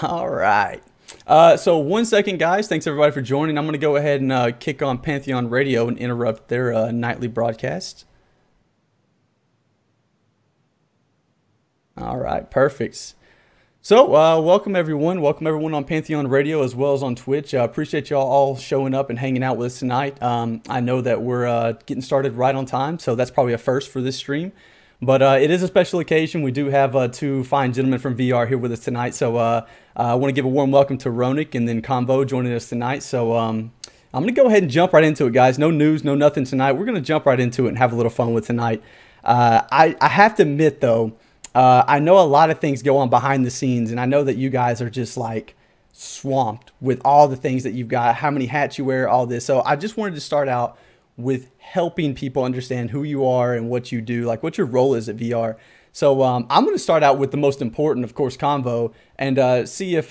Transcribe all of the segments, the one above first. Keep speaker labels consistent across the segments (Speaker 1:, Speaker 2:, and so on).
Speaker 1: All right. So 1 second, guys. Thanks everybody for joining. I'm going to go ahead and kick on Pantheon Radio and interrupt their nightly broadcast. All right, perfect. So welcome everyone. Welcome everyone on Pantheon Radio as well as on Twitch. Appreciate y'all all showing up and hanging out with us tonight. I know that we're getting started right on time, so that's probably a first for this stream. But it is a special occasion. We do have two fine gentlemen from VR here with us tonight. So I want to give a warm welcome to Roenick and then Convo joining us tonight. So I'm going to go ahead and jump right into it, guys. No news, no nothing tonight. We're going to jump right into it and have a little fun with tonight. I have to admit, though, I know a lot of things go on behind the scenes, and I know that you guys are just like swamped with all the things that you've got, how many hats you wear, all this. So I just wanted to start out with helping people understand who you are and what you do, like what your role is at VR. So I'm going to start out with the most important, of course, Convo, and see if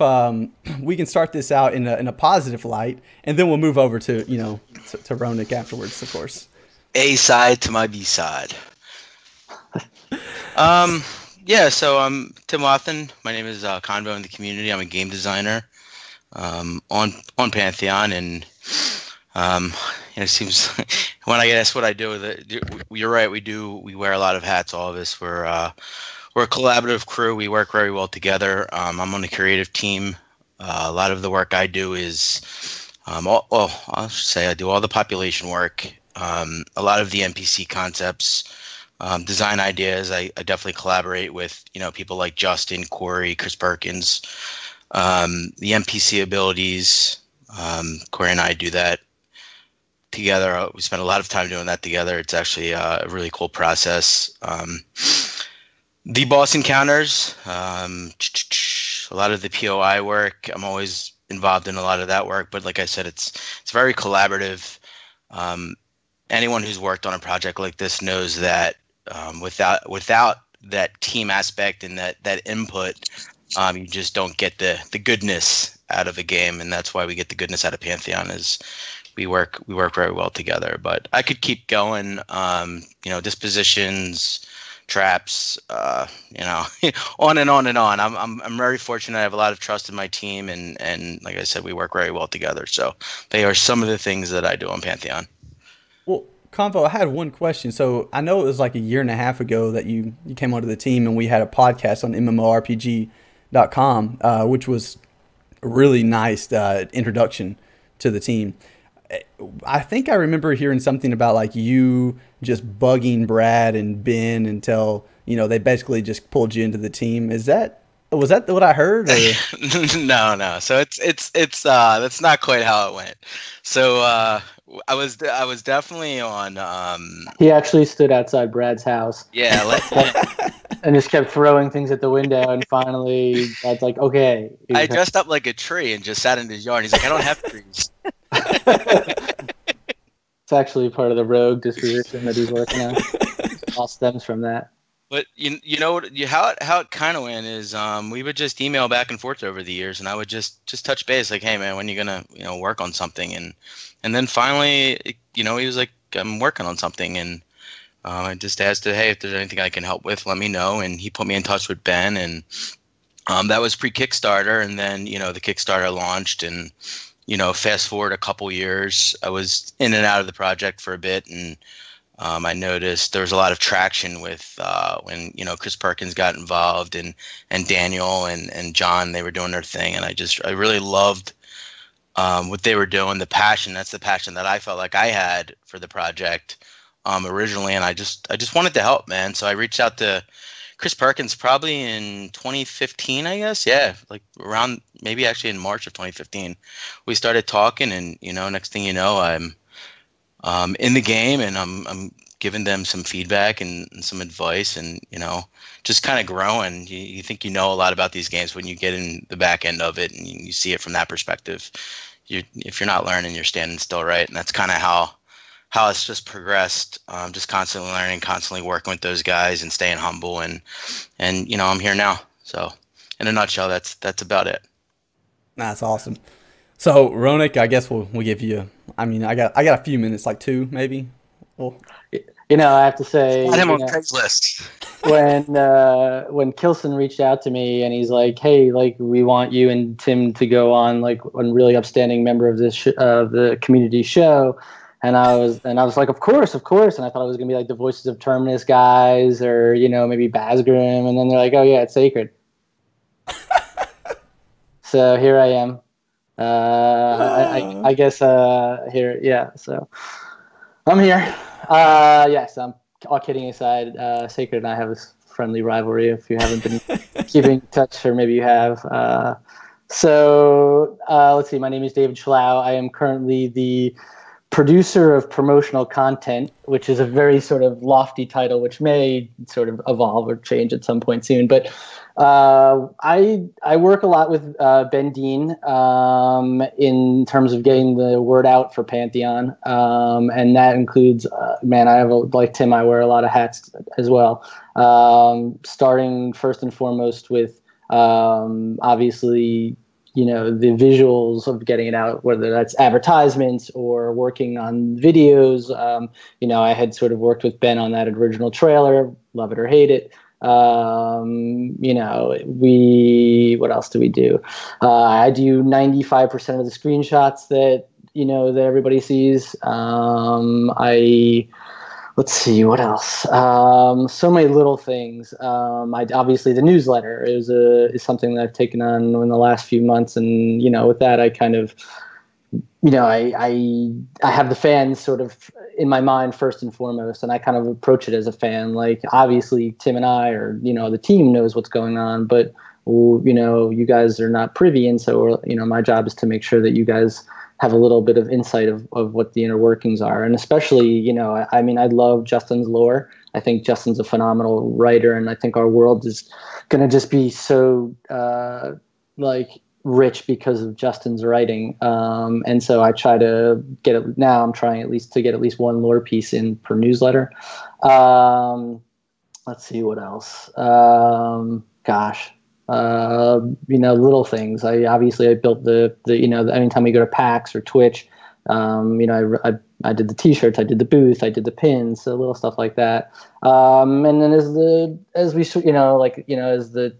Speaker 1: we can start this out in a positive light, and then we'll move over to, to Roenick afterwards, of course.
Speaker 2: A side to my B side. Yeah, so I'm Tim Wathen. My name is Convo in the community. I'm a game designer on Pantheon, and it seems when I get asked what I do with it, you're right. We wear a lot of hats. All of us. We're a collaborative crew. We work very well together. I'm on the creative team. A lot of the work I do is, I should say I do all the population work. A lot of the NPC concepts. Design ideas. I definitely collaborate with people like Justin, Corey, Chris Perkins. The NPC abilities. Corey and I do that together. We spend a lot of time doing that together. It's actually a really cool process. The boss encounters. A lot of the POI work. I'm always involved in a lot of that work. But like I said, it's very collaborative. Anyone who's worked on a project like this knows that. Without that team aspect and that input, you just don't get the goodness out of a game, and that's why we get the goodness out of Pantheon. Is we work very well together. But I could keep going. Dispositions, traps, on and on and on. I'm very fortunate. I have a lot of trust in my team, and like I said, we work very well together. So they are some of the things that I do on Pantheon.
Speaker 1: Well, Convo, I had one question. So I know it was like a year and a half ago that you came onto the team, and we had a podcast on MMORPG.com, which was a really nice introduction to the team. I think I remember hearing something about like you just bugging Brad and Ben until they basically just pulled you into the team. Was that what I heard? Or?
Speaker 2: No. So it's that's not quite how it went. So I was definitely on.
Speaker 3: He actually stood outside Brad's house.
Speaker 2: Yeah,
Speaker 3: and just kept throwing things at the window, and finally Brad's like, "Okay."
Speaker 2: I dressed up like a tree and just sat in his yard. He's like, "I don't have trees."
Speaker 3: It's actually part of the rogue disposition that he's working on. It all stems from that.
Speaker 2: But how it kind of went is we would just email back and forth over the years, and I would just touch base like, "Hey man, when are you gonna work on something?" And then finally, he was like, "I'm working on something," and I just asked him, "Hey, if there's anything I can help with, let me know." And he put me in touch with Ben, and that was pre-Kickstarter, and then the Kickstarter launched, and fast forward a couple years, I was in and out of the project for a bit, and I noticed there was a lot of traction with when Chris Perkins got involved, and Daniel and John, they were doing their thing, and I really loved what they were doing, the passion. That's the passion that I felt like I had for the project originally, and I just wanted to help, man. So I reached out to Chris Perkins probably in 2015, I guess. Yeah, like around maybe actually in March of 2015, we started talking, and next thing you know, I'm in the game, and I'm giving them some feedback and some advice, and just kind of growing. You think a lot about these games when you get in the back end of it and you see it from that perspective. If you're not learning, you're standing still, right? And that's kind of how it's just progressed. Just constantly learning, constantly working with those guys, and staying humble, and I'm here now. So in a nutshell, that's about it.
Speaker 1: That's awesome. So Roenick, I guess we'll give you. I got a few minutes, like 2 maybe. Well,
Speaker 3: I have to say,
Speaker 2: Got him on Craigslist.
Speaker 3: when Kilson reached out to me and he's like, "Hey, like we want you and Tim to go on like a really upstanding member of this the community show," and I was like, "Of course," and I thought it was gonna be like the Voices of Terminus guys or maybe Basgrim, and then they're like, "Oh yeah, it's Saicred." So here I am. I guess here, yeah. So I'm here. Yes, all kidding aside, Saicred and I have this friendly rivalry. If you haven't been keeping in touch, or maybe you have. So let's see. My name is David Schlau. I am currently the producer of promotional content, which is a very sort of lofty title, which may sort of evolve or change at some point soon. But I work a lot with Ben Dean in terms of getting the word out for Pantheon, and that includes, like Tim, I wear a lot of hats as well. Starting first and foremost with obviously the visuals of getting it out, whether that's advertisements or working on videos. I had sort of worked with Ben on that original trailer, love it or hate it. What else do we do? I do 95% of the screenshots that everybody sees. Let's see, what else? So many little things. Obviously the newsletter is something that I've taken on in the last few months, and with that I kind of I have the fans sort of in my mind first and foremost, and I kind of approach it as a fan. Like obviously Tim and I, or the team knows what's going on, but you guys are not privy, and so my job is to make sure that you guys have a little bit of insight of what the inner workings are. And especially, I love Justin's lore. I think Justin's a phenomenal writer, and I think our world is going to just be so rich because of Justin's writing. And so I try to get it now. I'm trying at least to get at least one lore piece in per newsletter. Let's see what else. Little things. I built the anytime we go to PAX or Twitch, I did the t-shirts, I did the booth, I did the pins, so little stuff like that. And then as the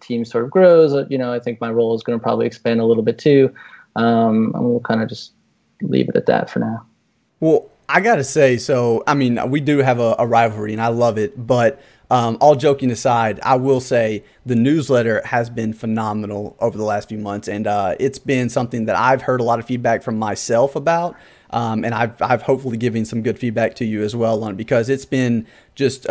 Speaker 3: team sort of grows, I think my role is going to probably expand a little bit too. And we'll kind of just leave it at that for now.
Speaker 1: Well, I gotta say, so we do have a rivalry, and I love it. But all joking aside, I will say the newsletter has been phenomenal over the last few months, and it's been something that I've heard a lot of feedback from myself about, and I've hopefully given some good feedback to you as well on it, because it's been just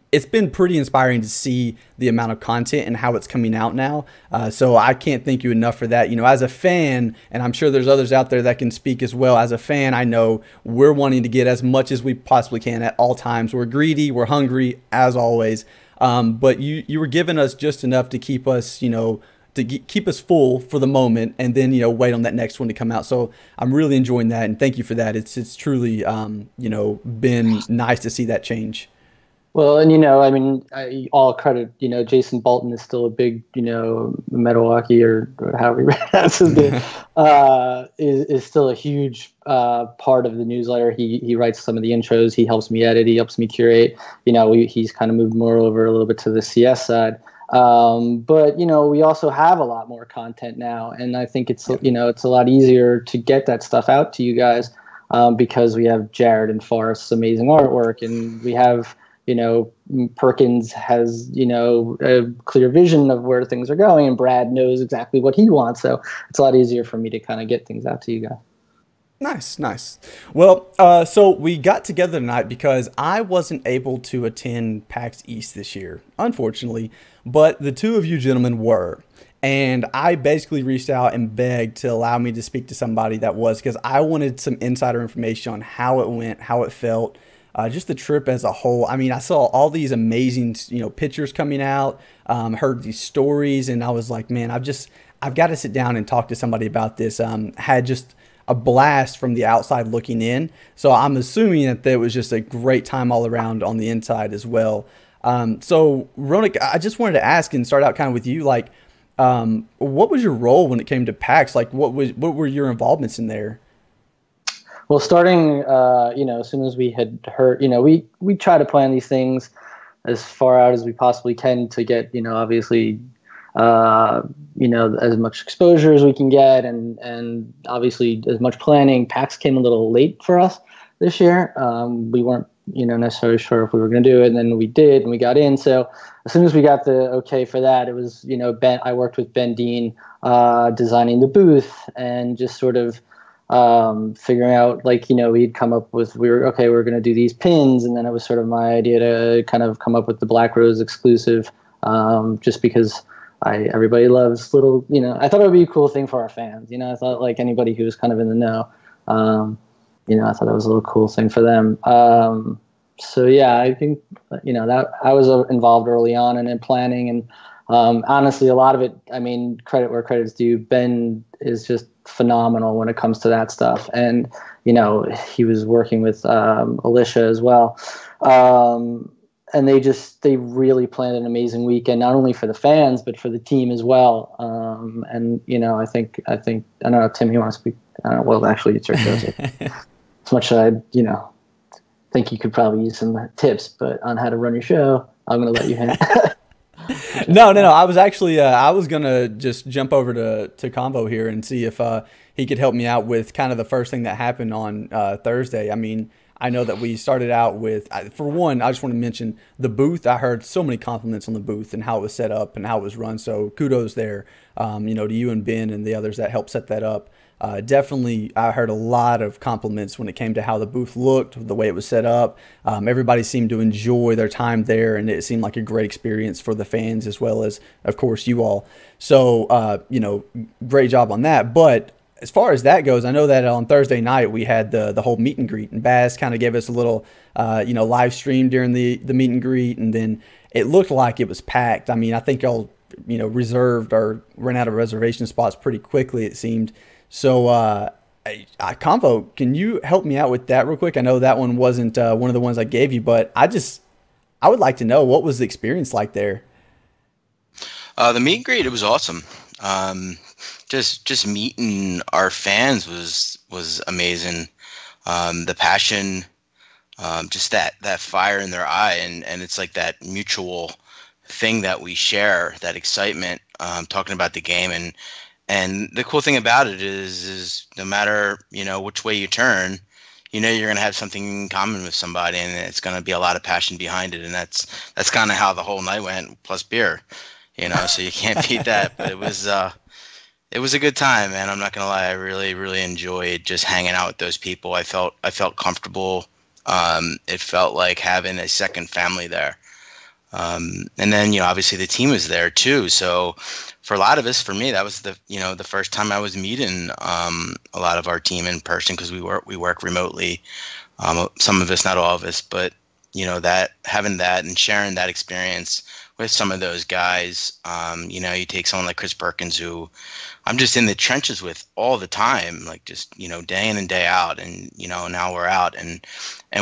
Speaker 1: it's been pretty inspiring to see the amount of content and how it's coming out now. So I can't thank you enough for that. As a fan, and I'm sure there's others out there that can speak as well. As a fan, I know we're wanting to get as much as we possibly can at all times. We're greedy, we're hungry, as always. But you were giving us just enough to keep us, keep us full for the moment, and then wait on that next one to come out. So I'm really enjoying that, and thank you for that. It's truly been nice to see that change.
Speaker 3: Well, and all credit, Jason Bolton is still a big, Metawaki or however he pronounces his name, is still a huge part of the newsletter. He writes some of the intros. He helps me edit. He helps me curate. He's kind of moved more over a little bit to the CS side. But we also have a lot more content now, and I think it's it's a lot easier to get that stuff out to you guys because we have Jared and Forrest's amazing artwork, and we have. Perkins has, a clear vision of where things are going, and Brad knows exactly what he wants. So it's a lot easier for me to kind of get things out to you guys.
Speaker 1: Nice. Well, so we got together tonight because I wasn't able to attend PAX East this year, unfortunately, but the two of you gentlemen were. And I basically reached out and begged to allow me to speak to somebody that was, because I wanted some insider information on how it went, how it felt. Just the trip as a whole. I saw all these amazing, pictures coming out, heard these stories, and I was like, man, I've got to sit down and talk to somebody about this. Had just a blast from the outside looking in. So I'm assuming that there was just a great time all around on the inside as well. So Roenick, I just wanted to ask and start out kind of with you, like, what was your role when it came to PAX? Like, what were your involvements in there?
Speaker 3: Well, starting, as soon as we had heard, we try to plan these things as far out as we possibly can to get, obviously, as much exposure as we can get, and obviously as much planning. PAX came a little late for us this year. We weren't, necessarily sure if we were going to do it, and then we did, and we got in. So as soon as we got the okay for that, it was, I worked with Ben Dean, designing the booth, and just sort of figuring out, we'd come up with, we're going to do these pins, and then it was sort of my idea to kind of come up with the Black Rose exclusive, just because everybody loves little, I thought it would be a cool thing for our fans. I thought, like, anybody who was kind of in the know, I thought it was a little cool thing for them. So yeah, I think, that I was involved early on and in planning, and honestly, a lot of it, credit where credit's due. Ben is just phenomenal when it comes to that stuff. And, he was working with Alicia as well. And they really planned an amazing weekend, not only for the fans, but for the team as well. And, I think, I don't know, Tim, you want to speak? Well, actually, it's your show. As much as I, think you could probably use some tips, but on how to run your show, I'm going to let you handle.
Speaker 1: No. I was actually, I was going to just jump over to Convo here and see if he could help me out with kind of the first thing that happened on Thursday. I know that we started out with, for one, I just want to mention the booth. I heard so many compliments on the booth and how it was set up and how it was run. So kudos there, to you and Ben and the others that helped set that up. Definitely, I heard a lot of compliments when it came to how the booth looked, the way it was set up. Everybody seemed to enjoy their time there, and it seemed like a great experience for the fans as well as, of course, you all. So, great job on that. But as far as that goes, I know that on Thursday night we had the whole meet and greet, and Baz kind of gave us a little, live stream during the meet and greet, and then it looked like it was packed. I think y'all, reserved or ran out of reservation spots pretty quickly, it seemed. So, Convo, can you help me out with that real quick? I know that one wasn't one of the ones I gave you, but I would like to know, what was the experience like there?
Speaker 2: The meet and greet, it was awesome. Just meeting our fans was amazing. The passion, just that fire in their eye, and it's like that mutual thing that we share, that excitement, talking about the game. And the cool thing about it is no matter, which way you turn, you're going to have something in common with somebody, and it's going to be a lot of passion behind it. And that's kind of how the whole night went, plus beer, so you can't beat that. But it was a good time, man. I'm not going to lie. I really, really enjoyed just hanging out with those people. I felt comfortable. It felt like having a second family there. And then, obviously the team was there too. So for a lot of us, for me, that was the first time I was meeting a lot of our team in person, because we work remotely. Some of us, not all of us, but that having that and sharing that experience with some of those guys. You take someone like Chris Perkins, who I'm just in the trenches with all the time, like just, day in and day out. And, now we're out and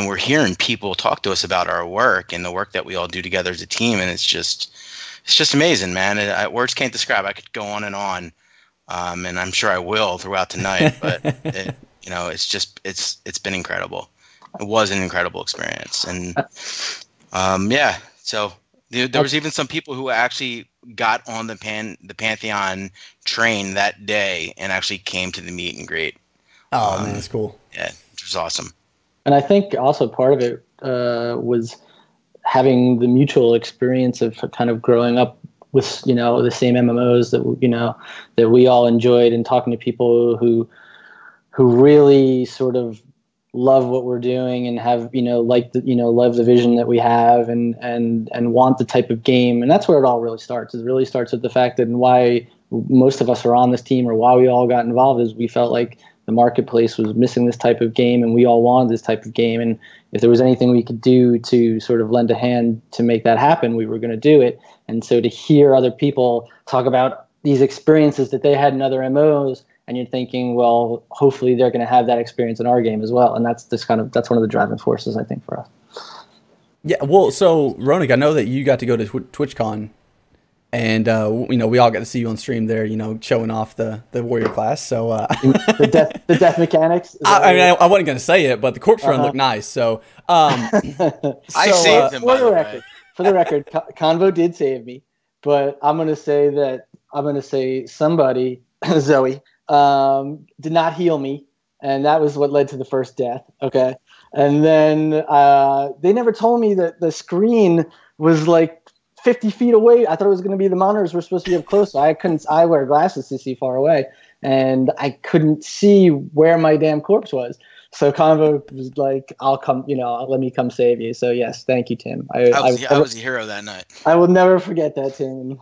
Speaker 2: we're hearing people talk to us about our work and the work that we all do together as a team. And it's just amazing, man. Words can't describe. I could go on, and I'm sure I will throughout the night, but it's been incredible. It was an incredible experience. And, so there was even some people who actually got on the Pantheon train that day and actually came to the meet and greet.
Speaker 1: Oh, man, that's cool.
Speaker 2: Yeah, it was awesome.
Speaker 3: And I think also part of it was having the mutual experience of kind of growing up with, the same MMOs that we all enjoyed, and talking to people who really sort of love what we're doing and have, love the vision that we have and want the type of game. And that's where it all really starts. It really starts with the fact that, and why most of us are on this team, or why we all got involved, is we felt like the marketplace was missing this type of game, and we all wanted this type of game. And if there was anything we could do to sort of lend a hand to make that happen, we were going to do it. And so to hear other people talk about these experiences that they had in other MMOs, and you're thinking, well, hopefully they're going to have that experience in our game as well. And that's one of the driving forces, I think, for us.
Speaker 1: Yeah. Well, so Roenick, I know that you got to go to TwitchCon, and we all got to see you on stream there, showing off the warrior class. So
Speaker 3: the death mechanics.
Speaker 1: I wasn't going to say it, but the corpse run looked nice. So
Speaker 2: I saved him, by the way.
Speaker 3: for the record, Convo did save me, but I'm gonna say somebody, Zoe, did not heal me, and that was what led to the first death. Okay, and then they never told me that the screen was like 50 feet away. I thought it was going to be the monitors were supposed to be up close. So I wear glasses to see far away, and I couldn't see where my damn corpse was. So Convo was like, "I'll come, let me come save you." So yes, thank you, Tim.
Speaker 2: I was a hero that night.
Speaker 3: I will never forget that, Tim.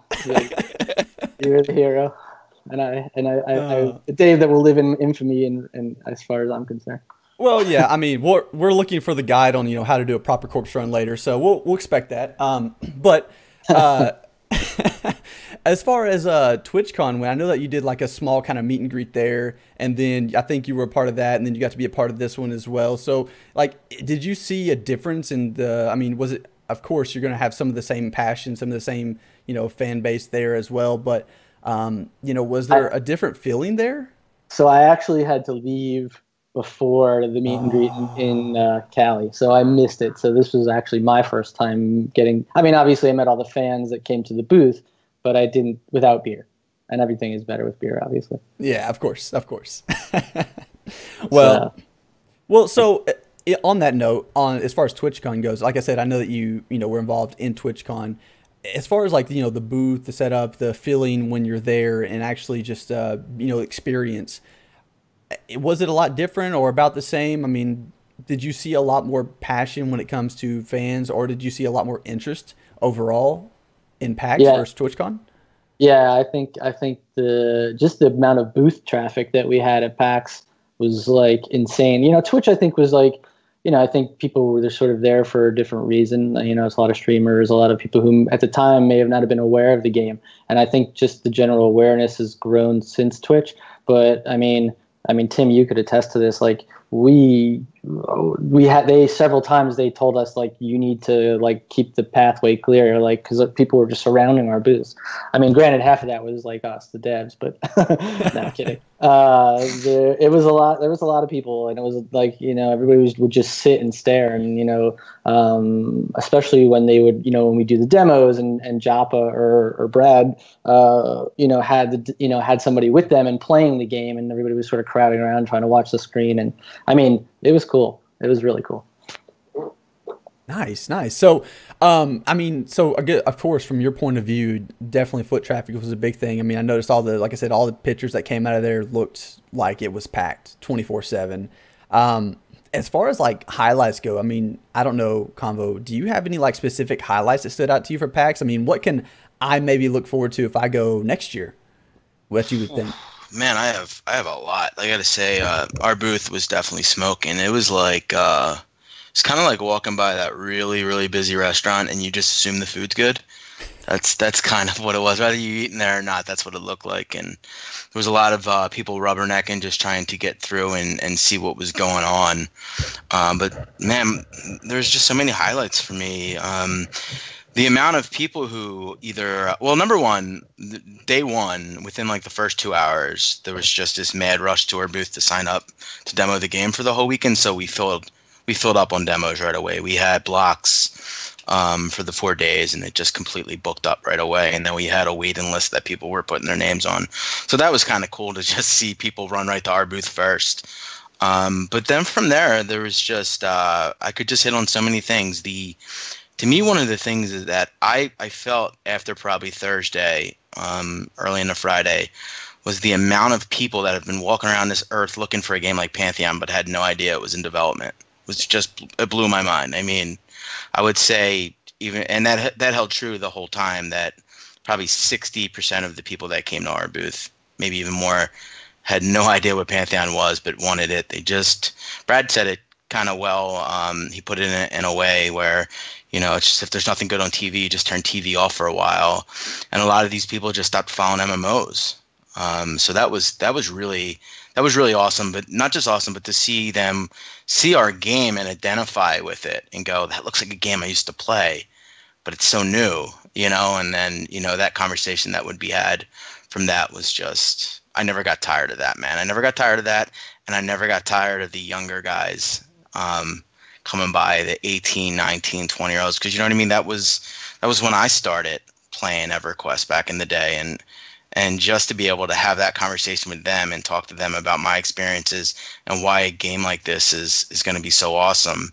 Speaker 3: You were the hero, and I a day that will live in infamy, and as far as I'm concerned.
Speaker 1: Well, yeah, I mean, we're looking for the guide on how to do a proper corpse run later, so we'll expect that. But as far as TwitchCon went, I know that you did like a small kind of meet and greet there, and then I think you were a part of that, and then you got to be a part of this one as well. So, like, did you see a difference in the? I mean, was it? Of course, you're going to have some of the same passion, some of the same fan base there as well, but was there a different feeling there?
Speaker 3: So I actually had to leave before the meet and greet in Cali, so I missed it. So this was actually my first time getting. I mean, obviously, I met all the fans that came to the booth, but I didn't without beer, and everything is better with beer, obviously.
Speaker 1: Yeah, of course. Well, so on that note, as far as TwitchCon goes, like I said, I know that you were involved in TwitchCon. As far as like the booth, the setup, the feeling when you're there, and actually just experience. Was it a lot different or about the same? I mean, did you see a lot more passion when it comes to fans, or did you see a lot more interest overall in PAX versus TwitchCon?
Speaker 3: Yeah, I think the amount of booth traffic that we had at PAX was like insane. Twitch I think was like, I think people were sort of there for a different reason. It's a lot of streamers, a lot of people who at the time may have not have been aware of the game, and I think just the general awareness has grown since Twitch. But I mean, Tim, you could attest to this. Like they several times they told us like you need to like keep the pathway clear, like because people were just surrounding our booths. I mean, granted, half of that was like us, the devs, but no, kidding. There was a lot of people, and it was like everybody would just sit and stare, and especially when they would when we do the demos and Joppa or Brad had somebody with them and playing the game, and everybody was sort of crowding around trying to watch the screen, and I mean it was cool. It was really cool.
Speaker 1: Nice. So, of course, from your point of view, definitely foot traffic was a big thing. I mean, I noticed all the pictures that came out of there looked like it was packed 24/7. As far as like highlights go, I mean, I don't know, Convo, do you have any like specific highlights that stood out to you for PAX? I mean, what can I maybe look forward to if I go next year? What you would think?
Speaker 2: Man, I have a lot. I got to say, our booth was definitely smoking. It was like it's kind of like walking by that really, really busy restaurant and you just assume the food's good. That's kind of what it was. Whether you eating there or not, that's what it looked like. And there was a lot of people rubbernecking, just trying to get through and see what was going on. But man, there's just so many highlights for me. The amount of people who number one, day one, within like the first 2 hours, there was just this mad rush to our booth to sign up to demo the game for the whole weekend. So we filled up on demos right away. We had blocks for the 4 days, and it just completely booked up right away. And then we had a waiting list that people were putting their names on. So that was kind of cool to just see people run right to our booth first. But then from there was just I could just hit on so many things. To me, one of the things is that I felt after probably Thursday, early into Friday, was the amount of people that have been walking around this earth looking for a game like Pantheon but had no idea it was in development. It blew my mind. I mean, I would say that held true the whole time, that probably 60% of the people that came to our booth, maybe even more, had no idea what Pantheon was but wanted it. Brad said it kind of well. He put it in a way where, it's just if there's nothing good on TV, just turn TV off for a while. And a lot of these people just stopped following MMOs. So that was really awesome, but not just awesome, but to see them see our game and identify with it and go, that looks like a game I used to play, but it's so new, and then, that conversation that would be had from that was just, I never got tired of that, man. I never got tired of that. And I never got tired of the younger guys, coming by, the 18, 19, 20-year-olds, because you know what I mean. That was when I started playing EverQuest back in the day, and just to be able to have that conversation with them and talk to them about my experiences and why a game like this is going to be so awesome.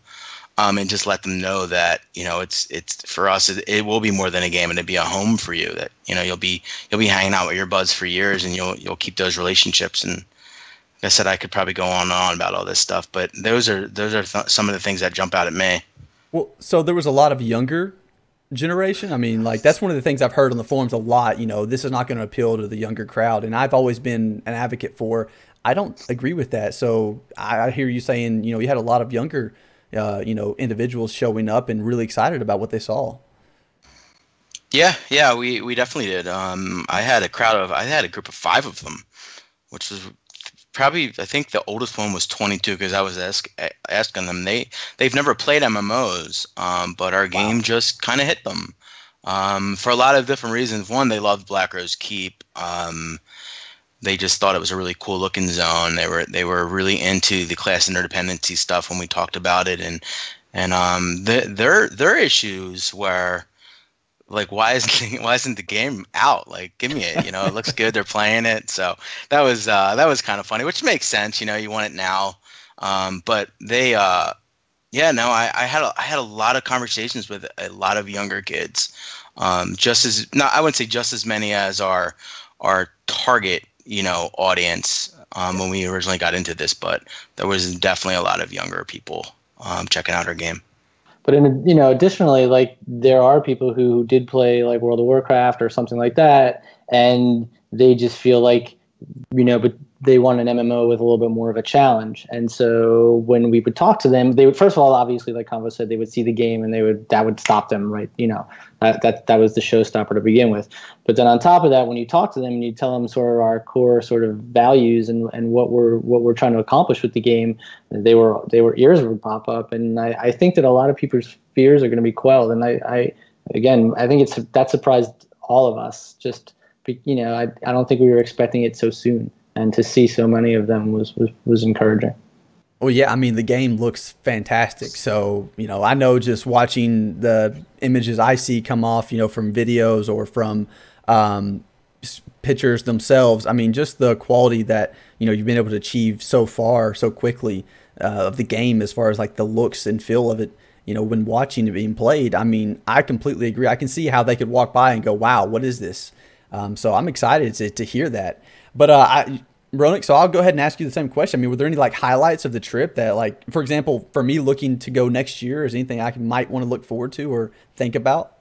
Speaker 2: And just let them know that, you know, it's for us, it will be more than a game, and it'll be a home for you, that, you know, you'll be hanging out with your buds for years, and you'll keep those relationships. And like I said, I could probably go on and on about all this stuff, but those are some of the things that jump out at me.
Speaker 1: Well, so there was a lot of younger generation. I mean, like, that's one of the things I've heard on the forums a lot. You know, this is not going to appeal to the younger crowd, and I've always been an advocate for. I don't agree with that. So I hear you saying, you know, you had a lot of younger you know, individuals showing up and really excited about what they saw.
Speaker 2: Yeah, we definitely did. I had a group of 5 of them, which was probably, I think the oldest one was 22, because I was asking them. They've never played MMOs, but our game just kind of hit them for a lot of different reasons. One, they loved Black Rose Keep. They just thought it was a really cool looking zone. They were really into the class interdependency stuff when we talked about it, and their issues were like, why isn't the game out? Like, give me it. You know, it looks good. They're playing it. So that was kind of funny, which makes sense. You know, you want it now. But they, I had a lot of conversations with a lot of younger kids. I wouldn't say just as many as our target, you know, audience when we originally got into this, but there was definitely a lot of younger people checking out our game.
Speaker 3: But you know, additionally, like, there are people who did play like World of Warcraft or something like that, and they just feel like, you know, but they want an MMO with a little bit more of a challenge. And so when we would talk to them, they would, first of all, obviously, like Convo said, they would see the game and that would stop them, right? You know, that was the showstopper to begin with. But then on top of that, when you talk to them and you tell them sort of our core sort of values and what we're trying to accomplish with the game, they were ears would pop up. And I think that a lot of people's fears are going to be quelled. And I think that surprised all of us. Just, you know, I don't think we were expecting it so soon. And to see so many of them was encouraging.
Speaker 1: Well, yeah, I mean, the game looks fantastic. So, you know, I know just watching the images I see come off, you know, from videos or from pictures themselves. I mean, just the quality that, you know, you've been able to achieve so far, so quickly of the game, as far as like the looks and feel of it, you know, when watching it being played. I mean, I completely agree. I can see how they could walk by and go, wow, what is this? So I'm excited to hear that. But Roenick, so I'll go ahead and ask you the same question. I mean, were there any like highlights of the trip that, like, for example, for me looking to go next year, is anything I might want to look forward to or think about?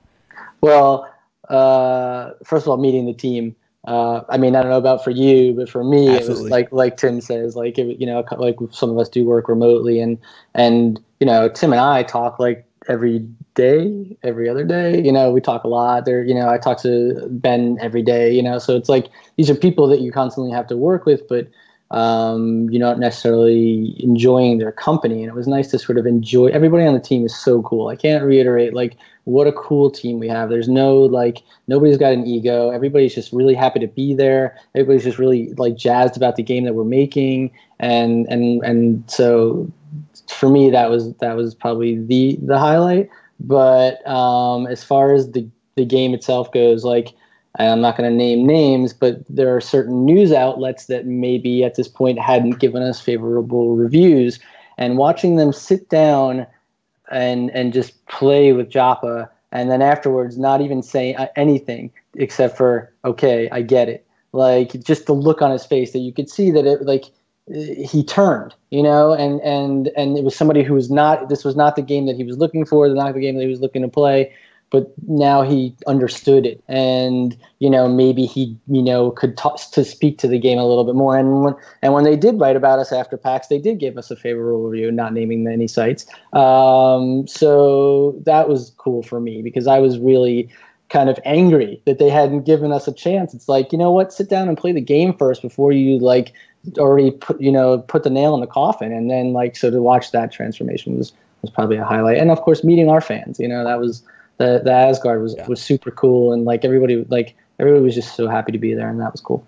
Speaker 3: Well, first of all, meeting the team. I mean, I don't know about for you, but for me,
Speaker 1: Absolutely.
Speaker 3: It was like Tim says, like, you know, like some of us do work remotely, and you know, Tim and I talk like every day, every other day. You know, we talk a lot. You know, I talk to Ben every day. You know, so it's like these are people that you constantly have to work with, but you're not necessarily enjoying their company. And it was nice to sort of enjoy. Everybody on the team is so cool. I can't reiterate like what a cool team we have. There's nobody's got an ego. Everybody's just really happy to be there. Everybody's just really like jazzed about the game that we're making, and so for me that was probably the highlight. But as far as the game itself goes, like, I'm not going to name names, but there are certain news outlets that maybe at this point hadn't given us favorable reviews, and watching them sit down and just play with Joppa, and then afterwards not even say anything except for, okay, I get it. Like, just the look on his face that you could see that it, like, he turned, you know, and it was somebody who this was not the game that he was looking for, not the game that he was looking to play, but now he understood it, and, you know, maybe he, you know, could to speak to the game a little bit more. And when they did write about us after PAX, they did give us a favorable review, not naming any sites. So that was cool for me, because I was really kind of angry that they hadn't given us a chance. It's like, you know what, sit down and play the game first before you like already put the nail in the coffin. And then, like, so to watch that transformation was probably a highlight. And of course, meeting our fans, you know, that was the Asgard was super cool, and like everybody was just so happy to be there, and that was cool.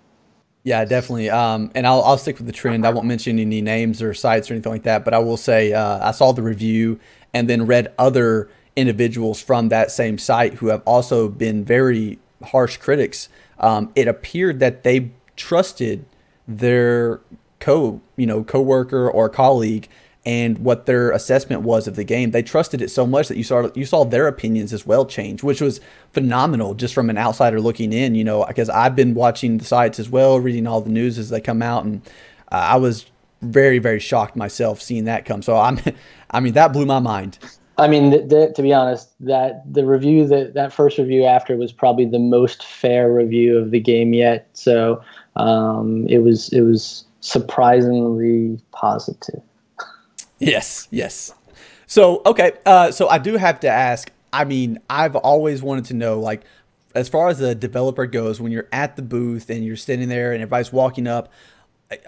Speaker 1: Yeah, definitely. And I'll stick with the trend. I won't mention any names or sites or anything like that, but I will say I saw the review and then read other individuals from that same site who have also been very harsh critics. It appeared that they trusted their coworker or colleague and what their assessment was of the game. They trusted it so much that you saw their opinions as well change, which was phenomenal just from an outsider looking in, because I've been watching the sites as well, reading all the news as they come out, and I was very, very shocked myself seeing that come. So I mean, that blew my mind.
Speaker 3: I mean, to be honest, that first review after was probably the most fair review of the game yet. So it was surprisingly positive.
Speaker 1: Yes. So, okay. So I do have to ask, I mean, I've always wanted to know, like, as far as the developer goes, when you're at the booth and you're sitting there and everybody's walking up,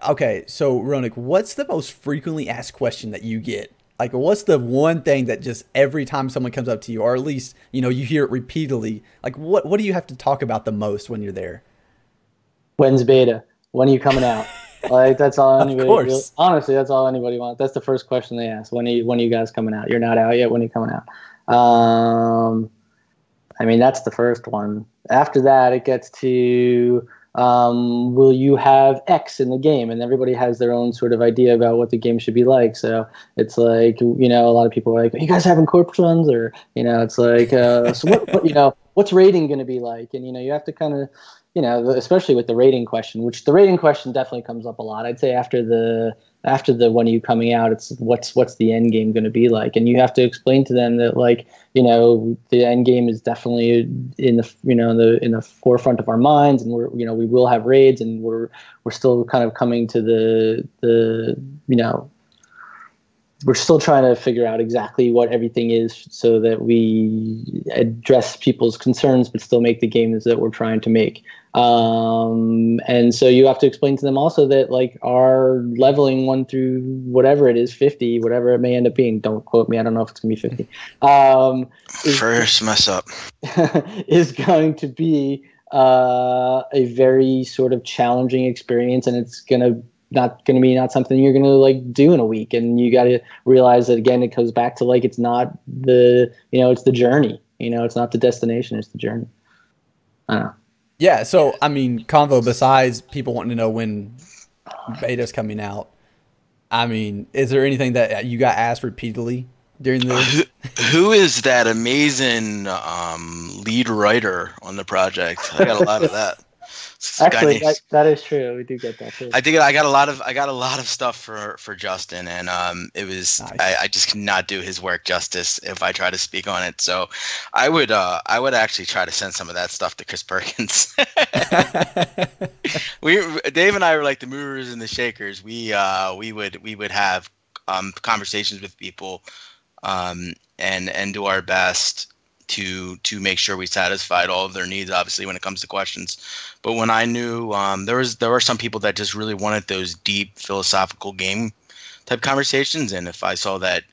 Speaker 1: okay, so Roenick, what's the most frequently asked question that you get? Like, what's the one thing that just every time someone comes up to you, or at least, you hear it repeatedly, like, what do you have to talk about the most when you're there?
Speaker 3: When's beta? When are you coming out? Like, that's all anybody.
Speaker 1: Of course.
Speaker 3: Honestly, that's all anybody wants. That's the first question they ask. When are you guys coming out? You're not out yet. When are you coming out? I mean, that's the first one. After that, it gets to, will you have X in the game? And everybody has their own sort of idea about what the game should be like. So it's like, a lot of people are like, are you guys having corpse runs? Or, it's like, so what's rating going to be like? And, you have to kind of, especially with the rating question, which the rating question definitely comes up a lot. I'd say after the when are you coming out, it's what's the end game going to be like, and you have to explain to them that, like, the end game is definitely in the forefront of our minds, and we will have raids, and we're still kind of coming to the we're still trying to figure out exactly what everything is so that we address people's concerns but still make the games that we're trying to make. And so you have to explain to them also that, like, our leveling 1 through whatever it is, 50, whatever it may end up being, don't quote me, I don't know if it's going to be 50.
Speaker 2: First mess up.
Speaker 3: Is going to be a very sort of challenging experience, and it's not going to be something you're going to, like, do in a week. And you got to realize that, again, it goes back to, like, it's not it's the journey, it's not the destination, it's the journey. I don't know.
Speaker 1: Yeah. So, I mean, Convo, besides people wanting to know when beta's coming out, I mean, is there anything that you got asked repeatedly during the...
Speaker 2: Who is that amazing lead writer on the project? I got a lot of that.
Speaker 3: Actually, that is true. We do get that too.
Speaker 2: I got a lot of stuff for Justin, and it was nice. I just cannot do his work justice if I try to speak on it. So I would actually try to send some of that stuff to Chris Perkins. Dave and I were like the movers and the shakers. We would have conversations with people and do our best to make sure we satisfied all of their needs, obviously, when it comes to questions. But when I knew there were some people that just really wanted those deep philosophical game type conversations, and if I saw that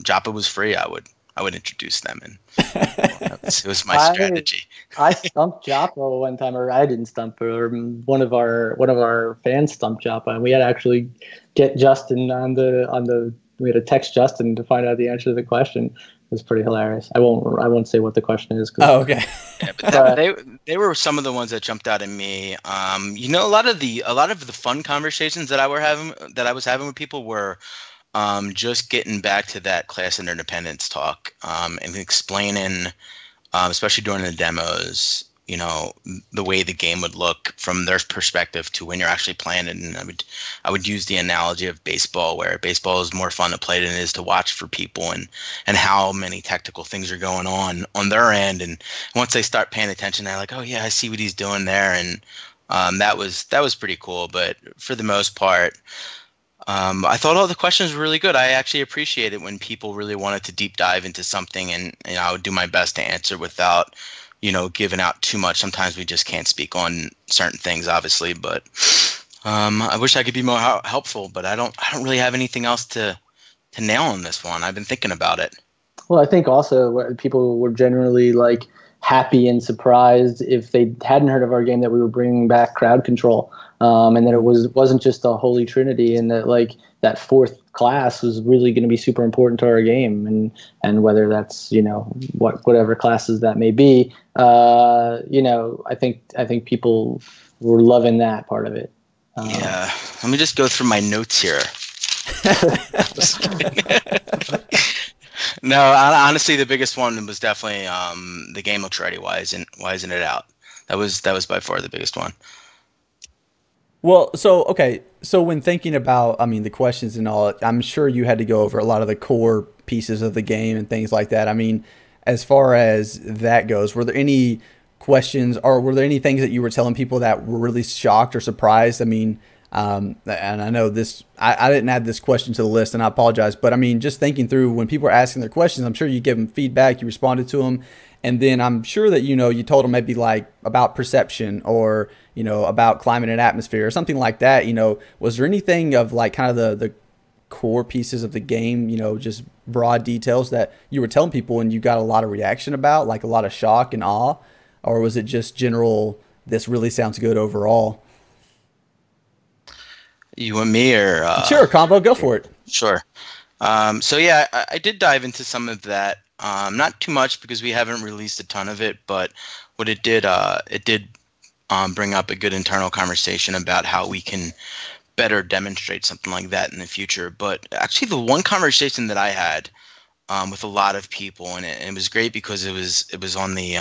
Speaker 2: Joppa was free, I would introduce them, and it was my strategy.
Speaker 3: I stumped Joppa one time, or I didn't stump her. One of our fans stumped Joppa, and we had to actually get Justin on the. We had to text Justin to find out the answer to the question. It was pretty hilarious. I won't say what the question is.
Speaker 1: Oh, okay.
Speaker 2: Yeah, but they were some of the ones that jumped out at me. A lot of the fun conversations that I was having with people were just getting back to that class interdependence talk, and explaining, especially during the demos, the way the game would look from their perspective to when you're actually playing it. And I would use the analogy of baseball, where baseball is more fun to play than it is to watch for people, and how many tactical things are going on their end. And once they start paying attention, they're like, oh yeah, I see what he's doing there. And that was pretty cool. But for the most part, I thought all the questions were really good. I actually appreciate it when people really wanted to deep dive into something, and I would do my best to answer without giving out too much. Sometimes we just can't speak on certain things, obviously, but I wish I could be more helpful, but I don't really have anything else to nail on this one. I've been thinking about it.
Speaker 3: Well, I think also what people were generally like, happy and surprised if they hadn't heard of our game that we were bringing back crowd control, and that it wasn't just a holy trinity, and that like that fourth class was really going to be super important to our game, and whether that's whatever classes that may be, I think people were loving that part of it.
Speaker 2: Yeah, let me just go through my notes here. Just kidding. No, honestly, the biggest one was definitely the game looks ready. Why isn't it out? That was by far the biggest one.
Speaker 1: Well, so when thinking about, I mean, the questions and all, I'm sure you had to go over a lot of the core pieces of the game and things like that. I mean, as far as that goes, were there any questions, or were there any things that you were telling people that were really shocked or surprised? I mean, and I know this, I didn't add this question to the list, and I apologize, but I mean, just thinking through when people are asking their questions, I'm sure you give them feedback, you responded to them, and then I'm sure that, you told them maybe like about perception or, about climate and atmosphere or something like that. Was there anything of like kind of the core pieces of the game, just broad details that you were telling people and you got a lot of reaction about, like a lot of shock and awe? Or was it just general, this really sounds good overall?
Speaker 2: You want me or?
Speaker 1: Sure, Convo, go for it.
Speaker 2: Sure. So yeah, I did dive into some of that. Not too much because we haven't released a ton of it, but what it did bring up a good internal conversation about how we can better demonstrate something like that in the future. But actually, the one conversation that I had with a lot of people, and it was great because it was on the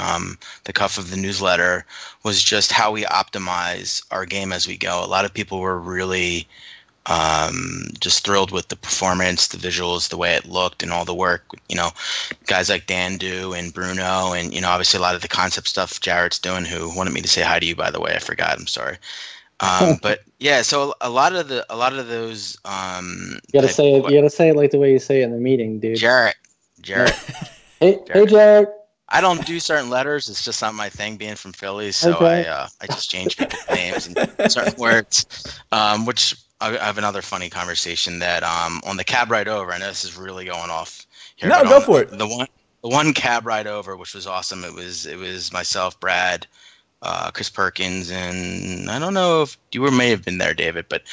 Speaker 2: cuff of the newsletter, was just how we optimize our game as we go. A lot of people were really just thrilled with the performance, the visuals, the way it looked, and all the work. Guys like Dan Do and Bruno, and obviously a lot of the concept stuff Jarrett's doing, who wanted me to say hi to you, by the way. I forgot. I'm sorry. But yeah, so a lot of those
Speaker 3: you gotta say it like the way you say it in the meeting, dude.
Speaker 2: Jarrett.
Speaker 3: Hey Jarrett.
Speaker 2: I don't do certain letters. It's just not my thing, being from Philly. So okay. I just change people's names and certain words. Which I have another funny conversation that on the cab ride over. I know this is really going off here.
Speaker 1: No, go for it.
Speaker 2: The one cab ride over, which was awesome. It was myself, Brad, Chris Perkins, and I don't know if you may have been there, David, but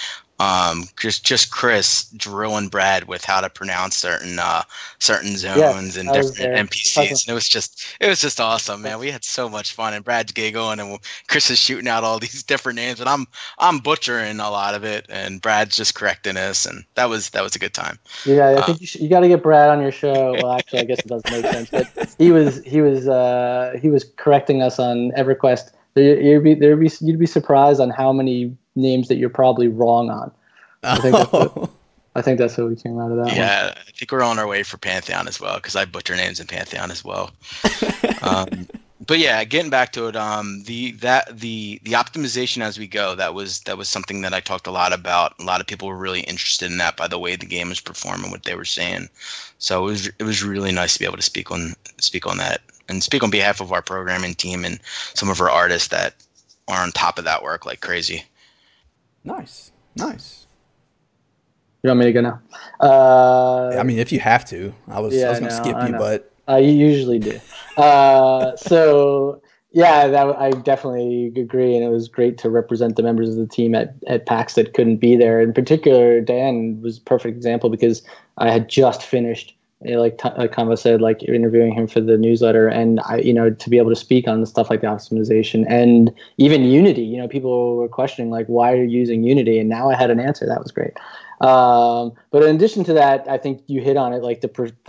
Speaker 2: just Chris drilling Brad with how to pronounce certain zones and different NPCs, and it was just awesome, man. We had so much fun, and Brad's giggling, and Chris is shooting out all these different names, and I'm butchering a lot of it, and Brad's just correcting us, and that was a good time.
Speaker 3: Yeah, I think you got to get Brad on your show. Well, actually, I guess it doesn't make sense, but he was correcting us on EverQuest. You'd be surprised on how many names that you're probably wrong on. I think that's what we came out of that.
Speaker 2: Yeah, one. I think we're on our way for Pantheon as well, because I butcher names in Pantheon as well. But yeah, getting back to it, the optimization as we go, that was something that I talked a lot about. A lot of people were really interested in that by the way the game was performing, what they were saying. So it was really nice to be able to speak on that and speak on behalf of our programming team and some of our artists that are on top of that work like crazy.
Speaker 1: Nice.
Speaker 3: You want me to go now?
Speaker 1: I mean, if you have to. I was going to skip you, but
Speaker 3: you usually do. So yeah, I definitely agree, and it was great to represent the members of the team at PAX that couldn't be there. In particular, Dan was a perfect example because I had just finished, like Convo said, like interviewing him for the newsletter, and to be able to speak on the stuff like the optimization and even Unity. People were questioning like, why are you using Unity? And now I had an answer. That was great. But in addition to that, I think you hit on it. Like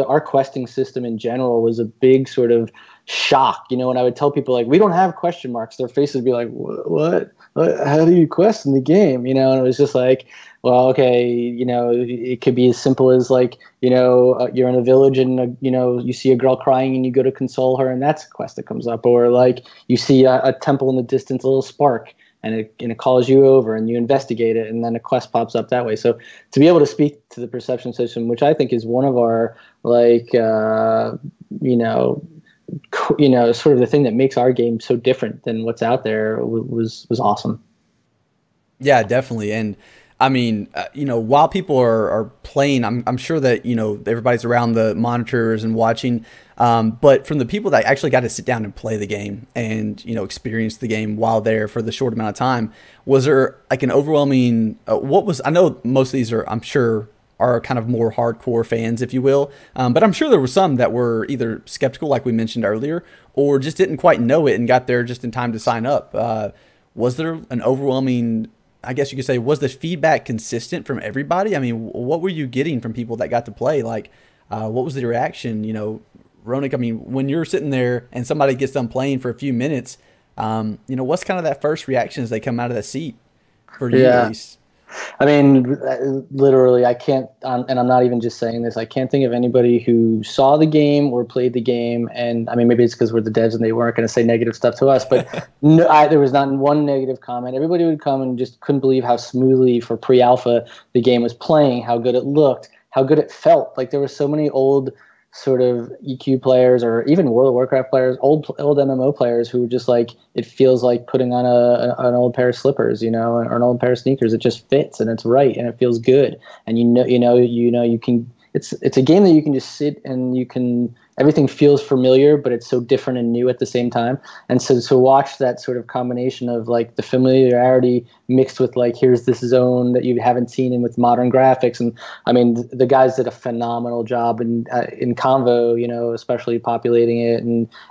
Speaker 3: our questing system in general was a big sort of shock. When I would tell people like, we don't have question marks, their faces would be like, what? How do you quest in the game? And it was just like, well, okay, it could be as simple as like, you're in a village and, you see a girl crying and you go to console her, and that's a quest that comes up. Or like you see a temple in the distance, a little spark, and it calls you over and you investigate it, and then a quest pops up that way. So to be able to speak to the perception system, which I think is one of our like, sort of the thing that makes our game so different than what's out there, was awesome.
Speaker 1: Yeah, definitely. And I mean, while people are playing, I'm sure that, everybody's around the monitors and watching. But from the people that actually got to sit down and play the game and, experience the game while there for the short amount of time, was there like an overwhelming, I know most of these I'm sure are kind of more hardcore fans, if you will. But I'm sure there were some that were either skeptical, like we mentioned earlier, or just didn't quite know it and got there just in time to sign up. Was there an overwhelming, I guess you could say, was the feedback consistent from everybody? I mean, what were you getting from people that got to play? Like, what was the reaction? Roenick, I mean, when you're sitting there and somebody gets done playing for a few minutes, what's kind of that first reaction as they come out of the seat for you at least?
Speaker 3: I mean, literally, I can't, and I'm not even just saying this, I can't think of anybody who saw the game or played the game, and I mean, maybe it's because we're the devs and they weren't going to say negative stuff to us, but there was not one negative comment. Everybody would come and just couldn't believe how smoothly for pre-alpha the game was playing, how good it looked, how good it felt. Like there were so many old sort of EQ players or even World of Warcraft players, old MMO players who were just like, it feels like putting on an old pair of slippers, or an old pair of sneakers. It just fits and it's right and it feels good. And you can, it's a game that you can just sit and everything feels familiar, but it's so different and new at the same time. And so to watch that sort of combination of like the familiarity mixed with like, here's this zone that you haven't seen and with modern graphics. And I mean, the guys did a phenomenal job in Convo, especially populating it